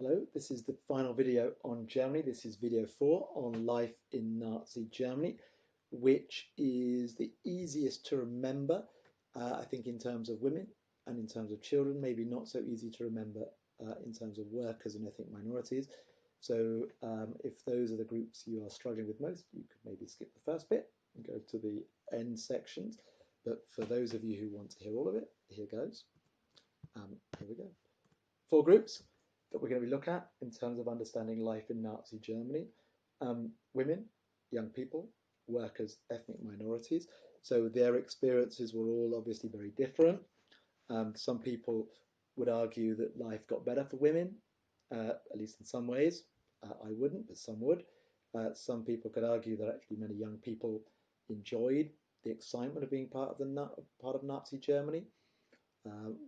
Hello, this is the final video on Germany. This is video 4 on life in Nazi Germany, which is the easiest to remember, I think, in terms of women and in terms of children, maybe not so easy to remember in terms of workers and ethnic minorities. So if those are the groups you are struggling with most, you could maybe skip the first bit and go to the end sections. But for those of you who want to hear all of it, here goes. Here we go. 4 groups that we're going to be looking at in terms of understanding life in Nazi Germany. Women, young people, workers, ethnic minorities. So their experiences were all obviously very different. Some people would argue that life got better for women, at least in some ways. I wouldn't, but some would. Some people could argue that actually many young people enjoyed the excitement of being part of Nazi Germany.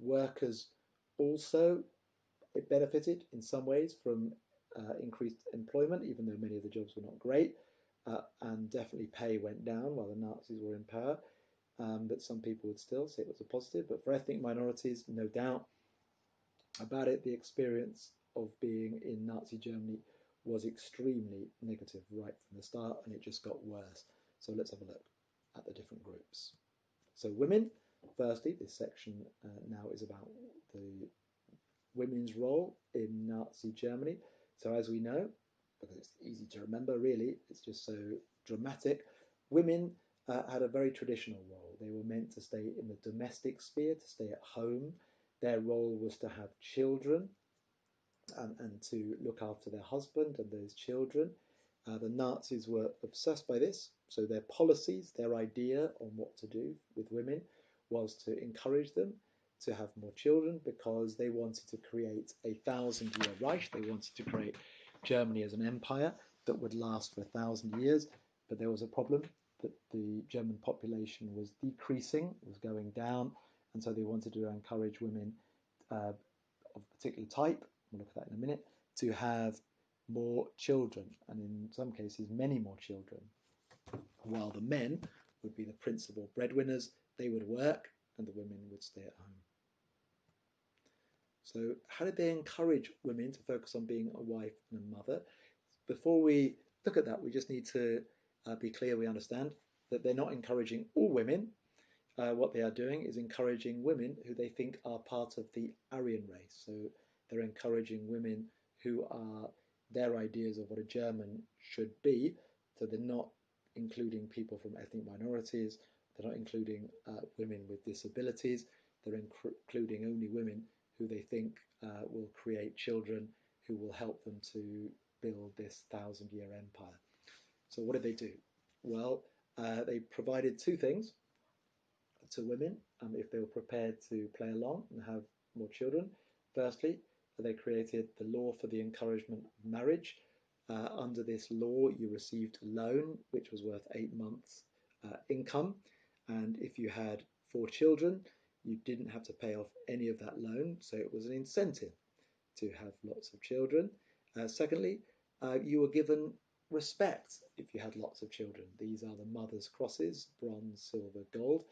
Workers also, it benefited in some ways from increased employment, even though many of the jobs were not great, and definitely pay went down while the Nazis were in power. But some people would still say it was a positive. But for ethnic minorities, no doubt about it, the experience of being in Nazi Germany was extremely negative right from the start, and it just got worse. So let's have a look at the different groups. So women, firstly, this section now is about the women's role in Nazi Germany. So as we know, because it's easy to remember really, it's just so dramatic, women had a very traditional role. They were meant to stay in the domestic sphere, to stay at home. Their role was to have children and to look after their husband and those children. The Nazis were obsessed by this, so their policies, their idea on what to do with women was to encourage them to have more children because they wanted to create a 1,000-year Reich. They wanted to create Germany as an empire that would last for 1,000 years. But there was a problem that the German population was decreasing, was going down, and so they wanted to encourage women of a particular type, we'll look at that in a minute, to have more children, and in some cases many more children, while the men would be the principal breadwinners. They would work and the women would stay at home. So how did they encourage women to focus on being a wife and a mother? Before we look at that, we just need to be clear we understand that they're not encouraging all women. What they are doing is encouraging women who they think are part of the Aryan race. So they're encouraging women who are their ideas of what a German should be. So they're not including people from ethnic minorities. They're not including women with disabilities. They're including only women who they think will create children who will help them to build this 1,000-year empire. So what did they do? Well, they provided 2 things to women if they were prepared to play along and have more children. Firstly, they created the law for the encouragement of marriage. Under this law, you received a loan which was worth 8 months' income, and if you had 4 children, you didn't have to pay off any of that loan, so it was an incentive to have lots of children. Secondly, you were given respect if you had lots of children. These are the mother's crosses, bronze, silver, gold,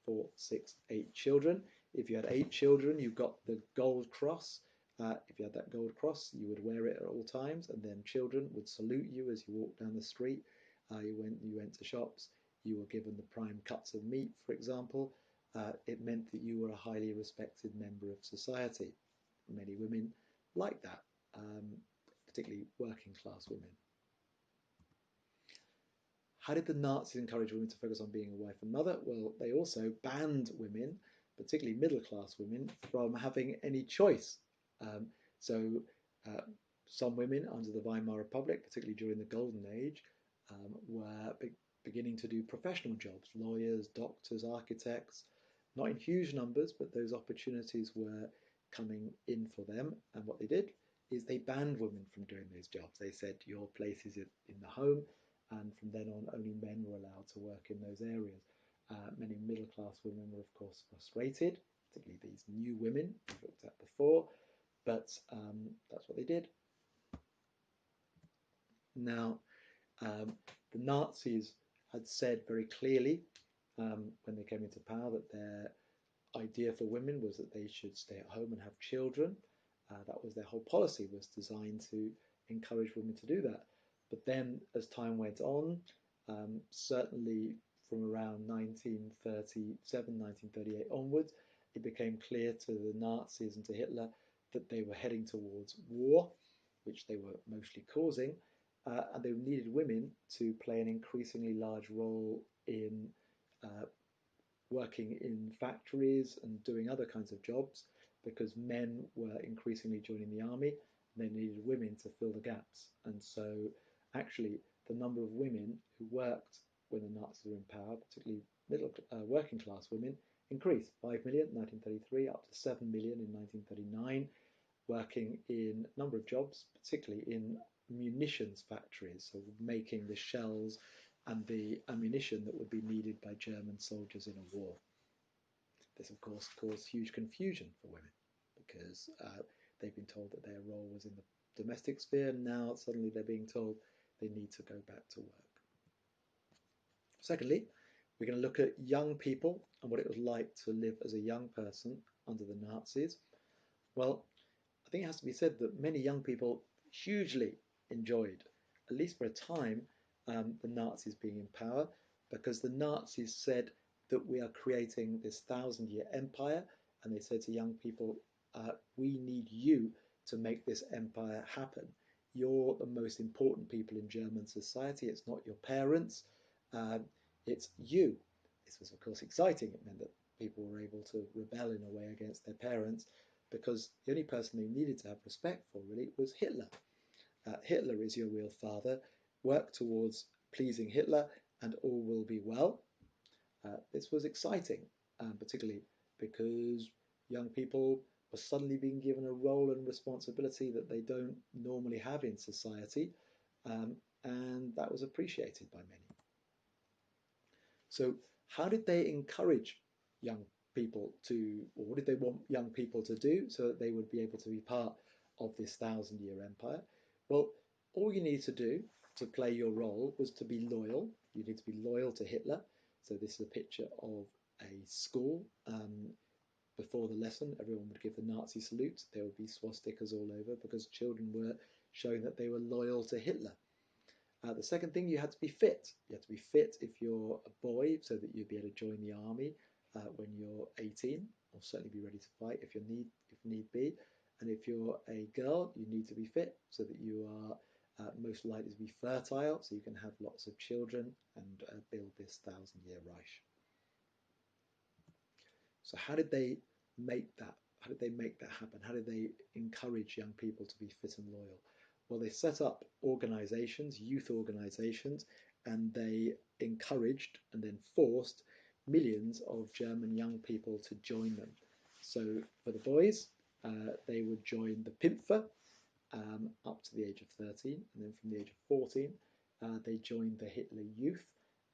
for 6, 8 children. If you had 8 children, you got the gold cross. If you had that gold cross, you would wear it at all times, and then children would salute you as you walked down the street. You went to shops, you were given the prime cuts of meat, for example. It meant that you were a highly respected member of society. Many women liked that, particularly working class women. How did the Nazis encourage women to focus on being a wife and mother? Well, they also banned women, particularly middle-class women, from having any choice. Some women under the Weimar Republic, particularly during the Golden Age, were beginning to do professional jobs, lawyers, doctors, architects, not in huge numbers, but those opportunities were coming in for them. And what they did is they banned women from doing those jobs. They said, your place is in the home, and from then on only men were allowed to work in those areas. Many middle-class women were of course frustrated, particularly these new women we've looked at before, but that's what they did. Now, the Nazis had said very clearly when they came into power that their idea for women was that they should stay at home and have children. That was their whole policy, was designed to encourage women to do that. But then, as time went on, certainly from around 1937, 1938 onwards, it became clear to the Nazis and to Hitler that they were heading towards war, which they were mostly causing, and they needed women to play an increasingly large role in uh, working in factories and doing other kinds of jobs because men were increasingly joining the army and they needed women to fill the gaps. And so, actually, the number of women who worked when the Nazis were in power, particularly working class women, increased 5 million in 1933 up to 7 million in 1939, working in a number of jobs, particularly in munitions factories, so making the shells and the ammunition that would be needed by German soldiers in a war. This, of course, caused huge confusion for women because they've been told that their role was in the domestic sphere. Now, suddenly, they're being told they need to go back to work. Secondly, we're going to look at young people and what it was like to live as a young person under the Nazis. Well, I think it has to be said that many young people hugely enjoyed, at least for a time, the Nazis being in power, because the Nazis said that we are creating this 1,000-year empire, and they said to young people, we need you to make this empire happen. You're the most important people in German society. It's not your parents, it's you. This was, of course, exciting. It meant that people were able to rebel in a way against their parents, because the only person they needed to have respect for really was Hitler. Hitler is your real father. Work towards pleasing Hitler and all will be well. This was exciting, particularly because young people were suddenly being given a role and responsibility that they don't normally have in society, and that was appreciated by many. So how did they encourage young people to, or what did they want young people to do so that they would be able to be part of this 1,000-year empire? Well, all you need to do to play your role was to be loyal. You need to be loyal to Hitler. So this is a picture of a school. Before the lesson, everyone would give the Nazi salute. There would be swastikas all over because children were showing that they were loyal to Hitler. The second thing, you had to be fit. You had to be fit if you're a boy, so that you'd be able to join the army when you're 18, or certainly be ready to fight if need be. And if you're a girl, you need to be fit so that you are most likely to be fertile, so you can have lots of children and build this 1,000-year Reich. So how did they make that? How did they make that happen? How did they encourage young people to be fit and loyal? Well, they set up organizations, youth organizations, and they encouraged and then forced millions of German young people to join them. So for the boys, they would join the Pimpfer up to the age of 13, and then from the age of 14, they joined the Hitler Youth,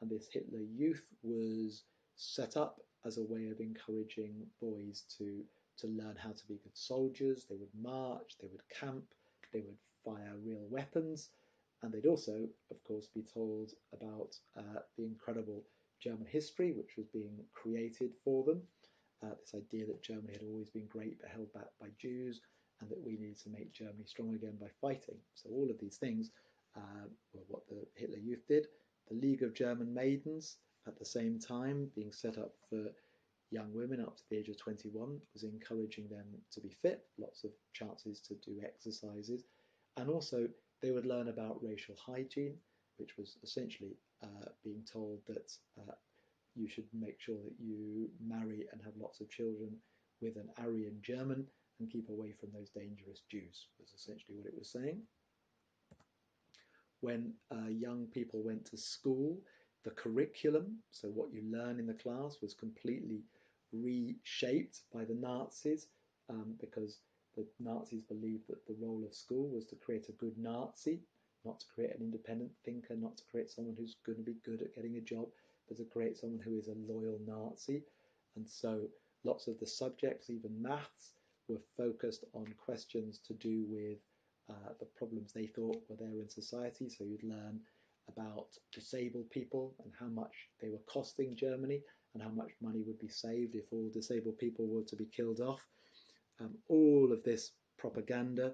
and this Hitler Youth was set up as a way of encouraging boys to learn how to be good soldiers. They would march, they would camp, they would fire real weapons, and they'd also, of course, be told about the incredible German history which was being created for them. This idea that Germany had always been great but held back by Jews, and that we needed to make Germany strong again by fighting. So all of these things were what the Hitler Youth did. The League of German Maidens, at the same time, being set up for young women up to the age of 21, was encouraging them to be fit, lots of chances to do exercises, and also they would learn about racial hygiene, which was essentially being told that you should make sure that you marry and have lots of children with an Aryan German and keep away from those dangerous Jews, was essentially what it was saying. When young people went to school, the curriculum, so what you learn in the class, was completely reshaped by the Nazis, because the Nazis believed that the role of school was to create a good Nazi, not to create an independent thinker, not to create someone who's going to be good at getting a job, but to create someone who is a loyal Nazi. And so lots of the subjects, even maths, were focused on questions to do with the problems they thought were there in society. So you'd learn about disabled people and how much they were costing Germany and how much money would be saved if all disabled people were to be killed off. All of this propaganda,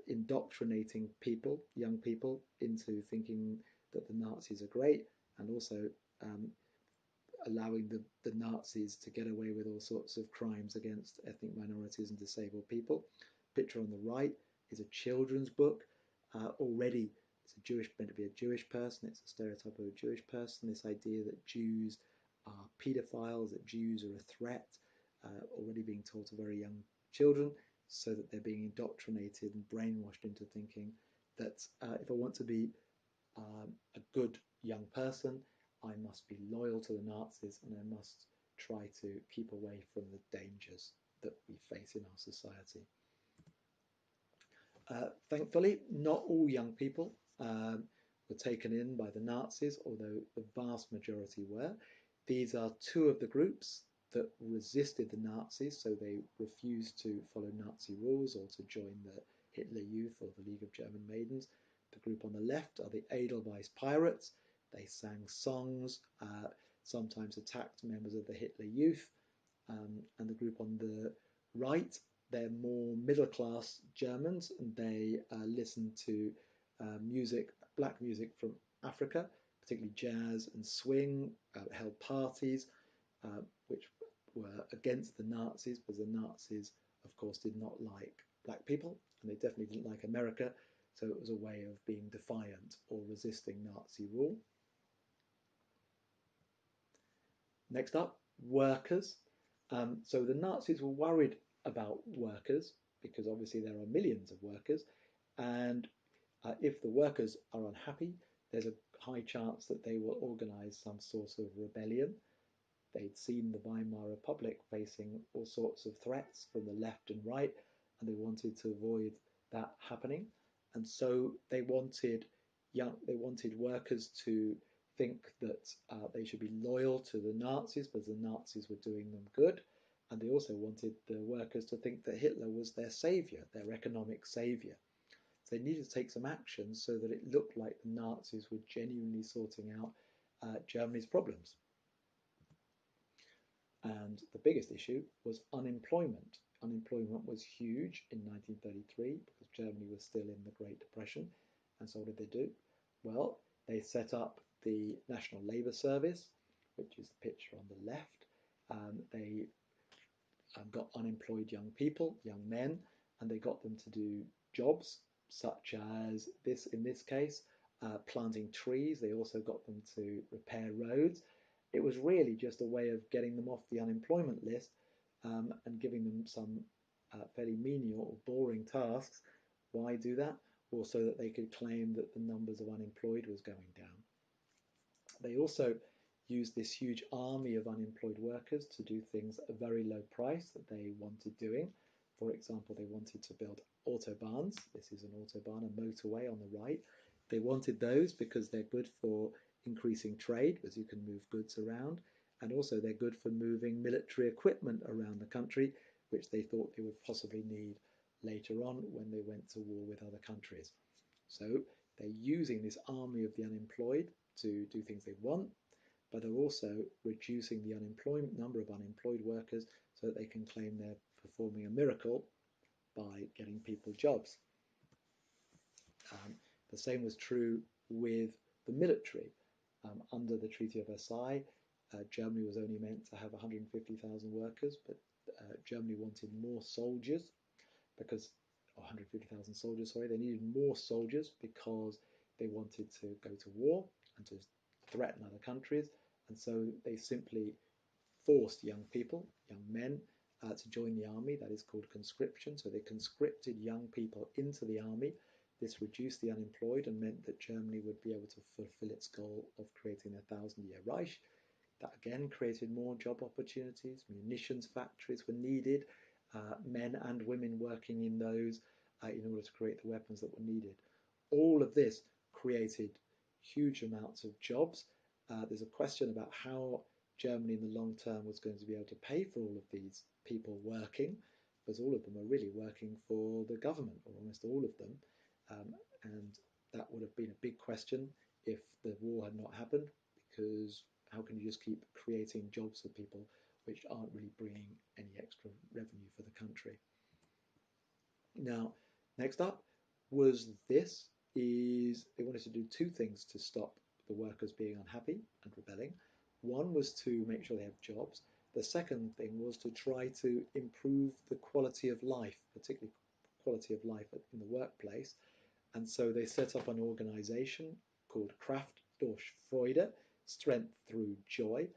indoctrinating people, young people, into thinking that the Nazis are great, and also allowing the Nazis to get away with all sorts of crimes against ethnic minorities and disabled people. Picture on the right is a children's book. Already, it's meant to be a Jewish person. It's a stereotype of a Jewish person. This idea that Jews are paedophiles, that Jews are a threat, already being taught to very young children, so that they're being indoctrinated and brainwashed into thinking that if I want to be a good young person, I must be loyal to the Nazis and I must try to keep away from the dangers that we face in our society. Thankfully, not all young people were taken in by the Nazis, although the vast majority were. These are two of the groups that resisted the Nazis, so they refused to follow Nazi rules or to join the Hitler Youth or the League of German Maidens. The group on the left are the Edelweiss Pirates. They sang songs, sometimes attacked members of the Hitler Youth. And the group on the right, they're more middle-class Germans, and they listen to music, black music from Africa, particularly jazz and swing, held parties, which were against the Nazis, because the Nazis, of course, did not like black people, and they definitely didn't like America, so it was a way of being defiant or resisting Nazi rule. Next up, workers. So the Nazis were worried about workers, because obviously there are millions of workers, and if the workers are unhappy, there's a high chance that they will organize some sort of rebellion. They'd seen the Weimar Republic facing all sorts of threats from the left and right, and they wanted to avoid that happening. And so they wanted workers to think that they should be loyal to the Nazis because the Nazis were doing them good. And they also wanted the workers to think that Hitler was their savior, their economic savior. So they needed to take some action so that it looked like the Nazis were genuinely sorting out Germany's problems. And the biggest issue was unemployment. Unemployment was huge in 1933 because Germany was still in the Great Depression. And so what did they do? Well, they set up the National Labour Service, which is the picture on the left. They got unemployed young people, young men, and they got them to do jobs such as this, in this case, planting trees. They also got them to repair roads. It was really just a way of getting them off the unemployment list and giving them some fairly menial or boring tasks. Why do that? Well, so that they could claim that the numbers of unemployed was going down. They also used this huge army of unemployed workers to do things at a very low price that they wanted doing. For example, they wanted to build autobahns. This is an autobahn, a motorway on the right. They wanted those because they're good for increasing trade, because you can move goods around, and also they're good for moving military equipment around the country, which they thought they would possibly need later on when they went to war with other countries. So they're using this army of the unemployed to do things they want, but are also reducing the number of unemployed workers so that they can claim they're performing a miracle by getting people jobs. The same was true with the military. Under the Treaty of Versailles, Germany was only meant to have 150,000 workers, but Germany wanted more soldiers because 150,000 soldiers, sorry, they needed more soldiers because they wanted to go to war and to threaten other countries. And so they simply forced young people, young men, to join the army. That is called conscription. So they conscripted young people into the army. This reduced the unemployed and meant that Germany would be able to fulfill its goal of creating a 1,000-year Reich. That again created more job opportunities. Munitions factories were needed, men and women working in those in order to create the weapons that were needed. All of this created huge amounts of jobs. There's a question about how Germany in the long term was going to be able to pay for all of these people working, because all of them are really working for the government, or almost all of them. And that would have been a big question if the war had not happened, because how can you just keep creating jobs for people which aren't really bringing any extra revenue for the country? Now, next up was this, is they wanted to do two things to stop the workers being unhappy and rebelling. One was to make sure they have jobs. The second thing was to try to improve the quality of life, particularly quality of life in the workplace. And so they set up an organization called Kraft durch Freude, Strength Through Joy.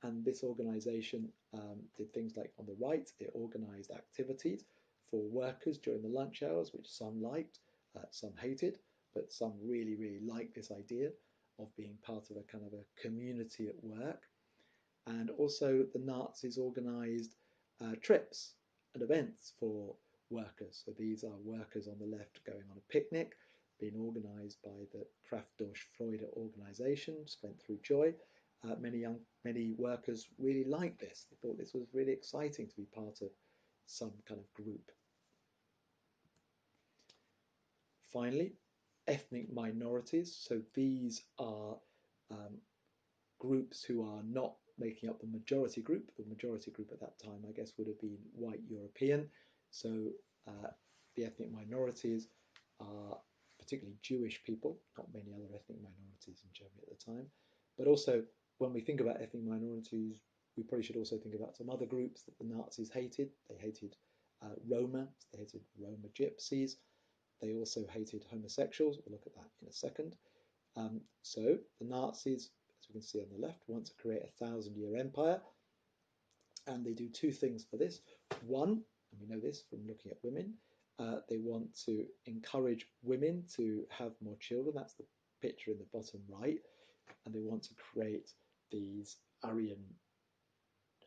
And this organization did things like, on the right, it organized activities for workers during the lunch hours, which some liked, some hated, but some really, really liked this idea of being part of a kind of a community at work. And also the Nazis organized trips and events for workers. So these are workers on the left going on a picnic, being organized by the Kraft durch Freude organization, Strength Through Joy. Many workers really liked this. They thought this was really exciting to be part of some kind of group. Finally, ethnic minorities. So these are groups who are not making up the majority group. The majority group at that time, I guess, would have been white European. So the ethnic minorities are particularly Jewish people, not many other ethnic minorities in Germany at the time. But also, when we think about ethnic minorities, we probably should also think about some other groups that the Nazis hated. They hated Roma, they hated Roma gypsies. They also hated homosexuals. We'll look at that in a second. So the Nazis, as we can see on the left, want to create a 1,000-year empire. And they do two things for this. One, and we know this from looking at women, they want to encourage women to have more children. That's the picture in the bottom right. And they want to create these Aryan,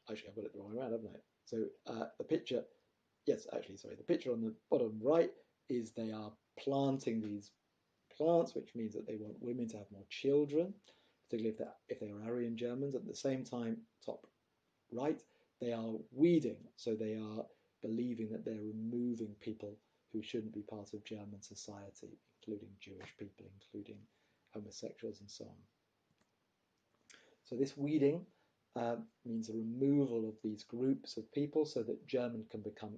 actually I've got it the wrong way around, haven't I? So the picture, yes, actually, sorry, the picture on the bottom right is they are planting these plants, which means that they want women to have more children, particularly if they are Aryan Germans. At the same time, top right, they are weeding, so they are believing that they're removing people who shouldn't be part of German society, including Jewish people, including homosexuals and so on. So this weeding means a removal of these groups of people so that Germany can become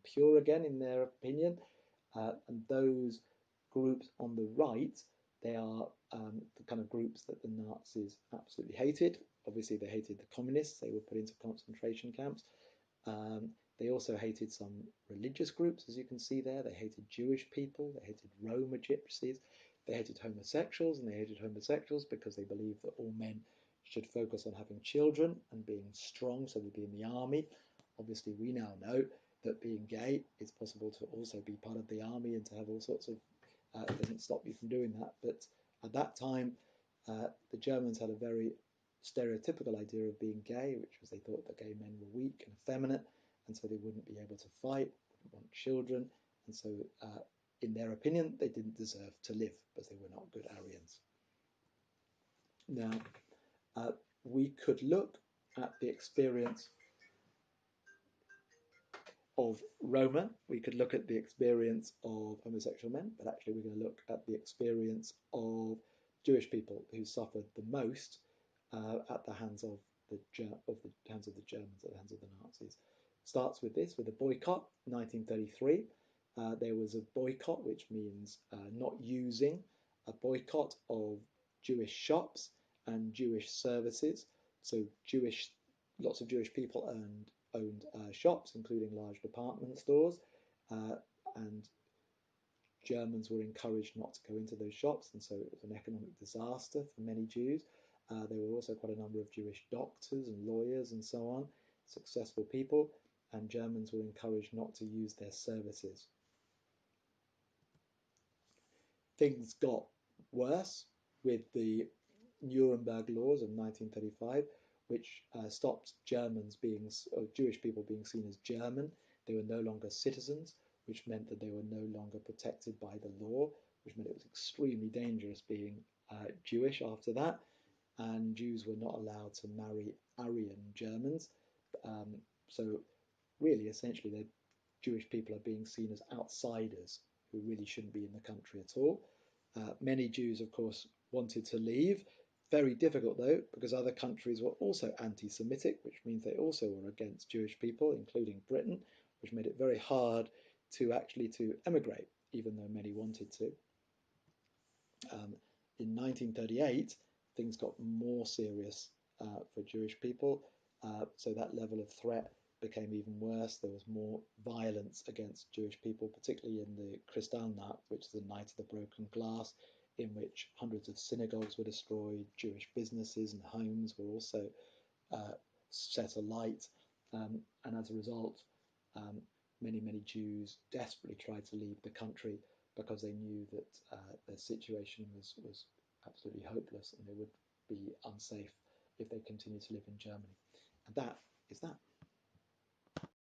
pure again, in their opinion. And those groups on the right, they are the kind of groups that the Nazis absolutely hated. Obviously, they hated the communists. They were put into concentration camps. They also hated some religious groups, as you can see there. They hated Jewish people. They hated Roma gypsies. They hated homosexuals, and they hated homosexuals because they believed that all men should focus on having children and being strong, so they'd be in the army. Obviously, we now know that being gay, it's possible to also be part of the army and to have all sorts of, it doesn't stop you from doing that. But at that time, the Germans had a very stereotypical idea of being gay, which was they thought that gay men were weak and effeminate, and so they wouldn't be able to fight, wouldn't want children, and so in their opinion, they didn't deserve to live because they were not good Aryans. Now, we could look at the experience of Roma, we could look at the experience of homosexual men, but actually we're going to look at the experience of Jewish people who suffered the most at the hands of the Germans, at the hands of the Nazis. Starts with this, with a boycott, 1933. There was a boycott, which means not using, a boycott of Jewish shops and Jewish services. So lots of Jewish people owned shops, including large department stores, and Germans were encouraged not to go into those shops, and so it was an economic disaster for many Jews. There were also quite a number of Jewish doctors and lawyers and so on, successful people, and Germans were encouraged not to use their services. Things got worse with the Nuremberg laws of 1935, which stopped Jewish people being seen as German. They were no longer citizens, which meant that they were no longer protected by the law, which meant it was extremely dangerous being Jewish after that. And Jews were not allowed to marry Aryan Germans. So really, essentially, the Jewish people are being seen as outsiders who really shouldn't be in the country at all. Many Jews, of course, wanted to leave. Very difficult, though, because other countries were also anti-Semitic, which means they also were against Jewish people, including Britain, which made it very hard to emigrate, even though many wanted to. In 1938, things got more serious for Jewish people, so that level of threat became even worse. There was more violence against Jewish people, particularly in the Kristallnacht, which is the Night of the Broken Glass, in which hundreds of synagogues were destroyed, Jewish businesses and homes were also set alight, and as a result, many Jews desperately tried to leave the country because they knew that their situation was absolutely hopeless and they would be unsafe if they continued to live in Germany. And that is that.